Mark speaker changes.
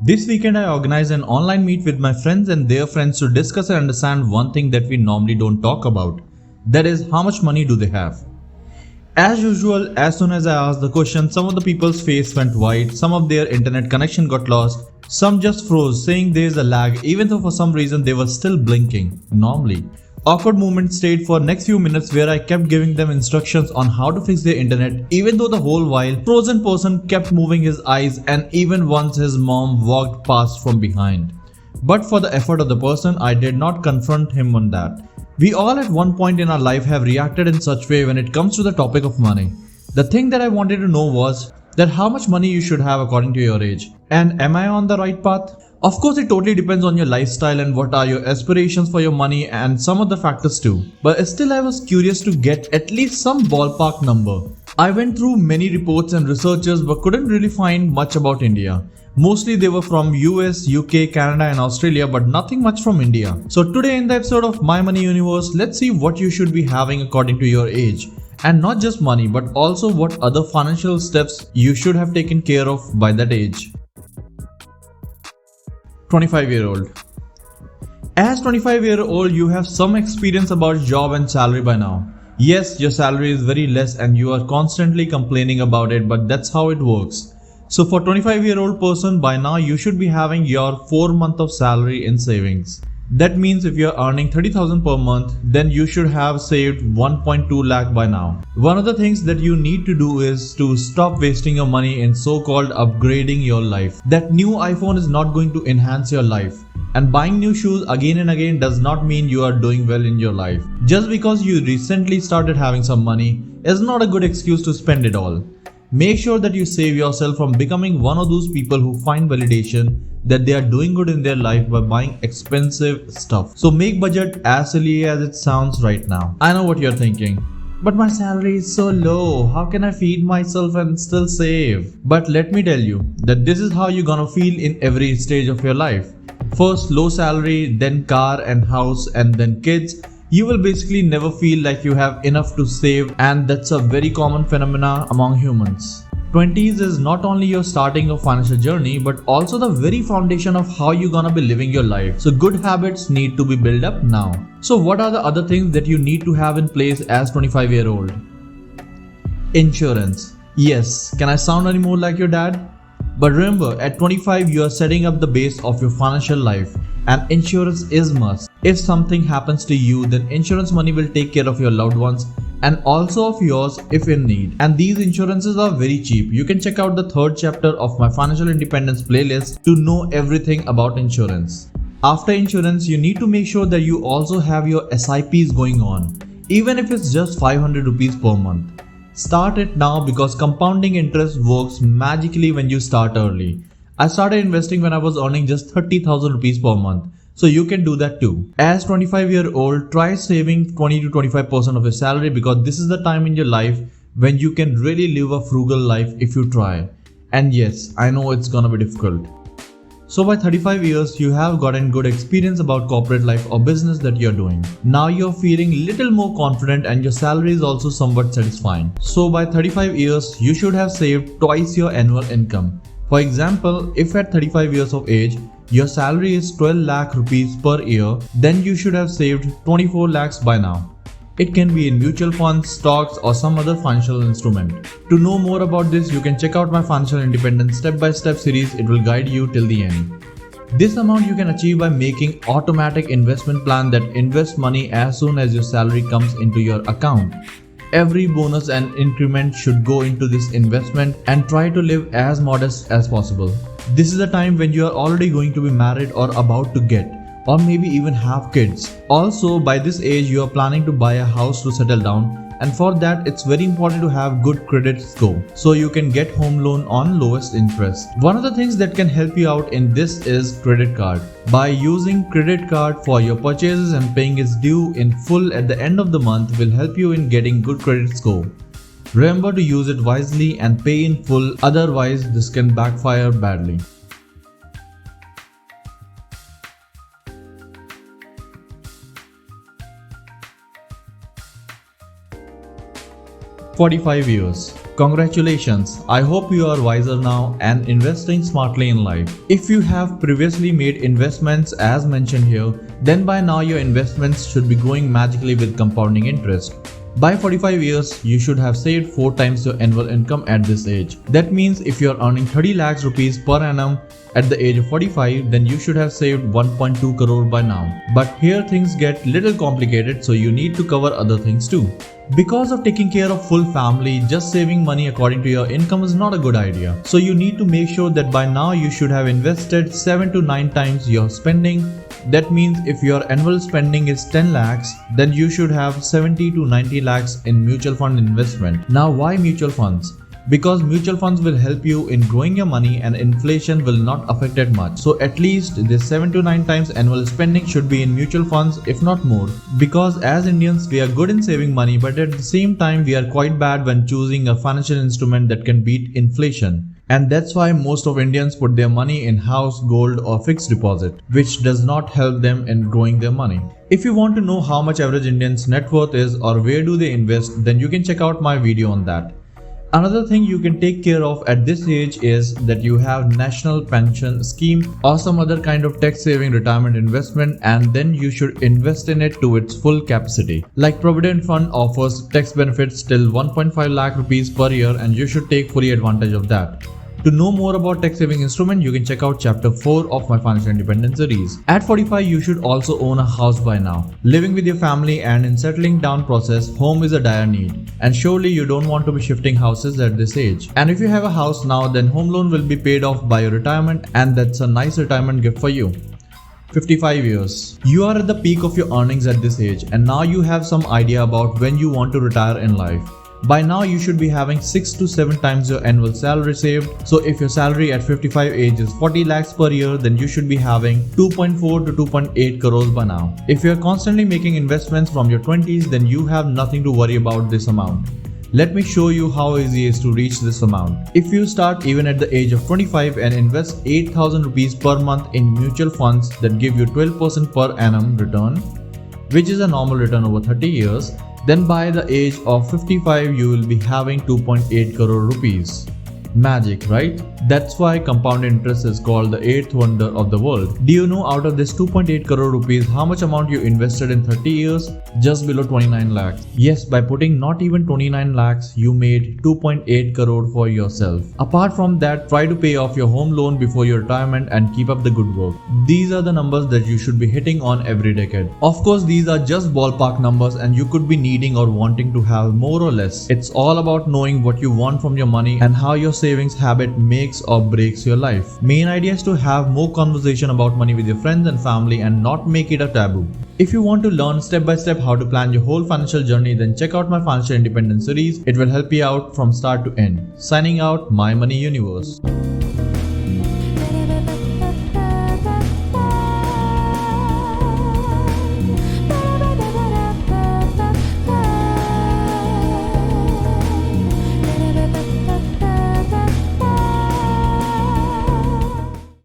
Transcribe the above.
Speaker 1: This weekend, I organized an online meet with my friends and their friends to discuss and understand one thing that we normally don't talk about. That is, how much money do they have? As usual, as soon as I asked the question, some of the people's face went white, some of their internet connection got lost, some just froze, saying there's a lag, even though for some reason they were still blinking, normally. Awkward moment stayed for next few minutes where I kept giving them instructions on how to fix their internet, even though the whole while, frozen person kept moving his eyes and even once his mom walked past from behind. But for the effort of the person, I did not confront him on that. We all at one point in our life have reacted in such way when it comes to the topic of money. The thing that I wanted to know was that how much money you should have according to your age. And am I on the right path? Of course, it totally depends on your lifestyle and what are your aspirations for your money and some other factors too. But still, I was curious to get at least some ballpark number. I went through many reports and researches but couldn't really find much about India. Mostly they were from US, UK, Canada and Australia, but nothing much from India. So today in the episode of My Money Universe, let's see what you should be having according to your age. And not just money, but also what other financial steps you should have taken care of by that age. 25-year-old. As 25-year-old, you have some experience about job and salary by now. Yes, your salary is very less and you are constantly complaining about it, but that's how it works. So for 25-year-old person, by now you should be having your 4 month of salary in savings. That means if you are earning 30,000 per month, then you should have saved 1.2 lakh by now. One of the things that you need to do is to stop wasting your money in so-called upgrading your life. That new iPhone is not going to enhance your life. And buying new shoes again and again does not mean you are doing well in your life. Just because you recently started having some money is not a good excuse to spend it all. Make sure that you save yourself from becoming one of those people who find validation that they are doing good in their life by buying expensive stuff. So make budget as silly as it sounds right now. I know what you're thinking. But my salary is so low. How can I feed myself and still save? But let me tell you that this is how you're gonna feel in every stage of your life. First low salary, then car and house, and then kids. You will basically never feel like you have enough to save, and that's a very common phenomena among humans. 20s is not only your starting of financial journey but also the very foundation of how you're gonna be living your life. So good habits need to be built up now. So what are the other things that you need to have in place as 25-year-old? Insurance. Yes, can I sound any more like your dad? But remember, at 25 you are setting up the base of your financial life. And insurance is must. If something happens to you, then insurance money will take care of your loved ones and also of yours if in need. And these insurances are very cheap. You can check out the 3rd chapter of my financial independence playlist to know everything about insurance. After insurance, you need to make sure that you also have your SIPs going on, even if it's just 500 rupees per month. Start it now because compounding interest works magically when you start early. I started investing when I was earning just 30,000 rupees per month. So you can do that too. As 25-year-old, try saving 20 to 25% of your salary because this is the time in your life when you can really live a frugal life if you try. And yes, I know it's gonna be difficult. So by 35 years, you have gotten good experience about corporate life or business that you're doing. Now you're feeling little more confident and your salary is also somewhat satisfying. So by 35 years, you should have saved twice your annual income. For example, if at 35 years of age, your salary is 12 lakh rupees per year, then you should have saved 24 lakhs by now. It can be in mutual funds, stocks or some other financial instrument. To know more about this, you can check out my financial independence step-by-step series. It will guide you till the end. This amount you can achieve by making automatic investment plan that invests money as soon as your salary comes into your account. Every bonus and increment should go into this investment and try to live as modest as possible. This is the time when you are already going to be married or about to get, or maybe even have kids. Also, by this age you are planning to buy a house to settle down, and for that it's very important to have good credit score so you can get home loan on lowest interest. One of the things that can help you out in this is credit card. By using credit card for your purchases and paying its due in full at the end of the month will help you in getting good credit score. Remember to use it wisely and pay in full, otherwise this can backfire badly. 45 years. Congratulations, I hope you are wiser now and investing smartly in life. If you have previously made investments as mentioned here, then by now your investments should be growing magically with compounding interest. By 45 years, you should have saved 4 times your annual income at this age. That means if you are earning 30 lakhs rupees per annum at the age of 45, then you should have saved 1.2 crore by now. But here things get little complicated, so you need to cover other things too. Because of taking care of full family, just saving money according to your income is not a good idea. So you need to make sure that by now you should have invested 7 to 9 times your spending. That means if your annual spending is 10 lakhs, then you should have 70 to 90 lakhs in mutual fund investment. Now why mutual funds? Because mutual funds will help you in growing your money and inflation will not affect it much. So at least this 7 to 9 times annual spending should be in mutual funds, if not more. Because as Indians, we are good in saving money, but at the same time we are quite bad when choosing a financial instrument that can beat inflation. And that's why most of Indians put their money in house, gold or fixed deposit, which does not help them in growing their money. If you want to know how much average Indian's net worth is or where do they invest, then you can check out my video on that. Another thing you can take care of at this age is that you have national pension scheme or some other kind of tax saving retirement investment, and then you should invest in it to its full capacity. Like Provident Fund offers tax benefits till 1.5 lakh rupees per year and you should take fully advantage of that. To know more about tax saving instrument, you can check out chapter 4 of my financial independence series. At 45, you should also own a house by now. Living with your family and in settling down process, home is a dire need. And surely you don't want to be shifting houses at this age. And if you have a house now, then home loan will be paid off by your retirement, and that's a nice retirement gift for you. 55 years. You are at the peak of your earnings at this age, and now you have some idea about when you want to retire in life. By now you should be having 6 to 7 times your annual salary saved. So if your salary at 55 age is 40 lakhs per year, then you should be having 2.4 to 2.8 crores by now. If you are constantly making investments from your 20s, then you have nothing to worry about this amount. Let me show you how easy it is to reach this amount. If you start even at the age of 25 and invest 8,000 rupees per month in mutual funds that give you 12% per annum return, which is a normal return over 30 years, then by the age of 55 you will be having 2.8 crore rupees. Magic, right? That's why compound interest is called the 8th wonder of the world. Do you know out of this 2.8 crore rupees how much amount you invested in 30 years? Just below 29 lakhs. Yes, by putting not even 29 lakhs, you made 2.8 crore for yourself. Apart from that, try to pay off your home loan before your retirement and keep up the good work. These are the numbers that you should be hitting on every decade. Of course, these are just ballpark numbers and you could be needing or wanting to have more or less. It's all about knowing what you want from your money and how your savings habit makes or breaks your life. Main idea is to have more conversation about money with your friends and family and not make it a taboo. If you want to learn step by step how to plan your whole financial journey, then check out my financial independence series. It will help you out from start to end. Signing out, My Money Universe.